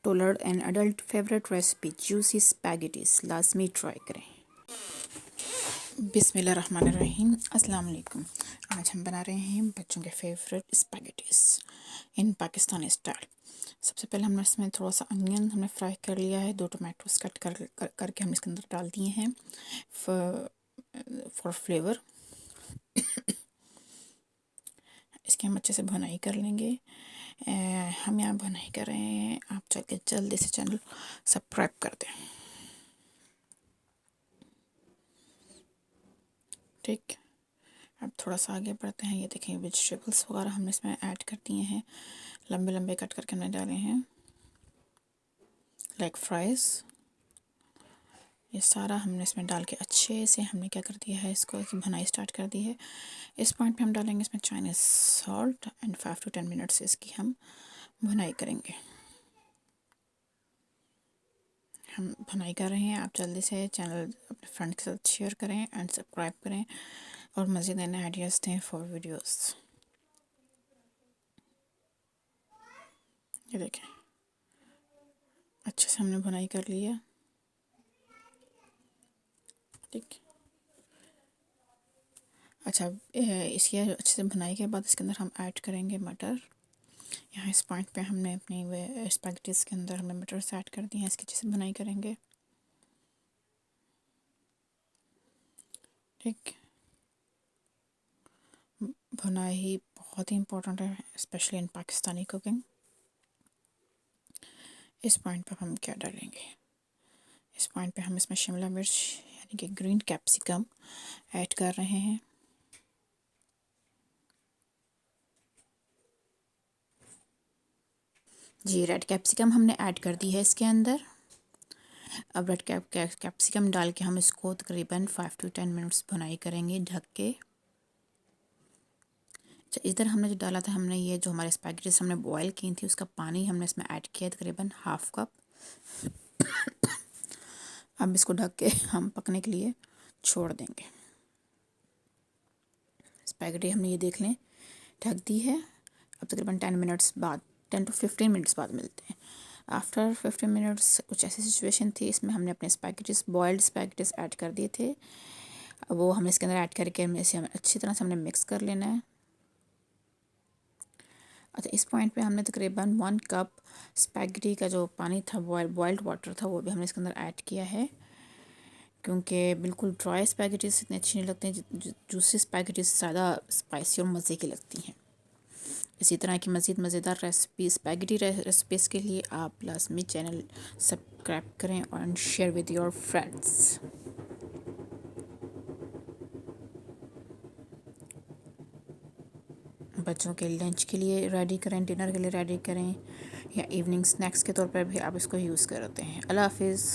टोलर्ड and adult favourite recipe juicy spaghettis लाजमी try करें। बिस्मिल्लाहिर्रहमानिर्रहीम, अस्सलाम वालेकुम। आज हम बना रहे हैं बच्चों के फेवरेट स्पैगेटीज इन पाकिस्तानी स्टाइल। सबसे पहले हमने इसमें थोड़ा सा अनियन हमने फ्राई कर लिया है, 2 टमाटोस कट करके हम इसके अंदर डाल दिए हैं फॉर फ्लेवर। इसकी हम अच्छे से भुनाई कर लेंगे। हम यहाँ भुनाई कर रहे हैं, आप चल जल्दी से चैनल सब्सक्राइब कर दें। ठीक, अब थोड़ा सा आगे बढ़ते हैं। ये देखें, वेजिटेबल्स वगैरह हमने इसमें ऐड कर दिए हैं, लंबे लंबे कट करके हमने डाले हैं, लाइक फ्राइज़। ये सारा हमने इसमें डाल के अच्छे से हमने क्या कर दिया है, इसको भुनाई स्टार्ट कर दी है। इस पॉइंट पे हम डालेंगे इसमें Chinese salt and 5 to 10 minutes इसकी हम भुनाई करेंगे। हम भुनाई कर रहे हैं। आप जल्दी से चैनल अपने फ्रेंड के साथ शेयर करें एंड सब्सक्राइब करें और मज़ीद नए आइडियाज़ दें फॉर वीडियोस। ये देखें, अच्छे से हमने भुनाई कर लिया। ठीक, अच्छा, इसकी अच्छे से भुनाई के बाद इसके अंदर हम ऐड करेंगे मटर। यहाँ इस पॉइंट पे हमने अपनी स्पैगेटीज़ के अंदर हमने मटर से ऐड कर दिए हैं। इसकी अच्छे से भुनाई करेंगे। ठीक, भुनाई बहुत ही इम्पोर्टेंट है, स्पेशली इन पाकिस्तानी कुकिंग। इस पॉइंट पे हम क्या डालेंगे, इस पॉइंट पे हम इसमें शिमला मिर्च यानी कि ग्रीन कैप्सिकम ऐड कर रहे हैं। जी, रेड कैप्सिकम हमने ऐड कर दी है इसके अंदर। अब रेड कैप्सिकम डाल के हम इसको तकरीबन 5 to 10 मिनट्स भुनाई करेंगे ढक के। अच्छा, इधर हमने जो डाला था, हमने ये जो हमारे स्पैगेटीज हमने बॉयल की थी उसका पानी हमने इसमें ऐड किया तकरीबन ½ कप। अब इसको ढक के हम पकने के लिए छोड़ देंगे। स्पैगेटी हमने ये देख लें ढक दी है। अब तकरीबन 10 मिनट्स बाद, 10 to 15 मिनट्स बाद मिलते हैं। आफ्टर 15 मिनट्स कुछ ऐसी सिचुएशन थी, इसमें हमने अपने स्पैगेटीज बॉयल्ड स्पैगेटीज ऐड कर दिए थे। वो हमने इसके अंदर ऐड करके इसे हमें अच्छी तरह से हमने मिक्स कर लेना है। अच्छा, इस पॉइंट पे हमने तकरीबन 1 कप स्पैगेटी का जो पानी था, बॉयल्ड वाटर था, वो भी हमने इसके अंदर ऐड किया है, क्योंकि बिल्कुल ड्राई स्पैगेटीज इतनी अच्छी नहीं लगती हैं। जूसी स्पैगेटीज ज़्यादा स्पाइसी और मज़े की लगती हैं। इसी तरह की मज़ीद मज़ेदार रेसिपी स्पैगेटी रेसिपीज़ के लिए आप लाजमी चैनल सब्सक्राइब करें और शेयर विद योर फ्रेंड्स। बच्चों के लंच के लिए रेडी करें, डिनर के लिए रेडी करें, या इवनिंग स्नैक्स के तौर पर भी आप इसको यूज़ करते हैं। अल्लाह हाफिज़।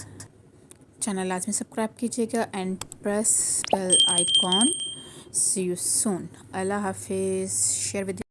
चैनल लाजमी सब्सक्राइब कीजिएगा and press bell icon. See you soon. अल्लाह हाफिज़। Share with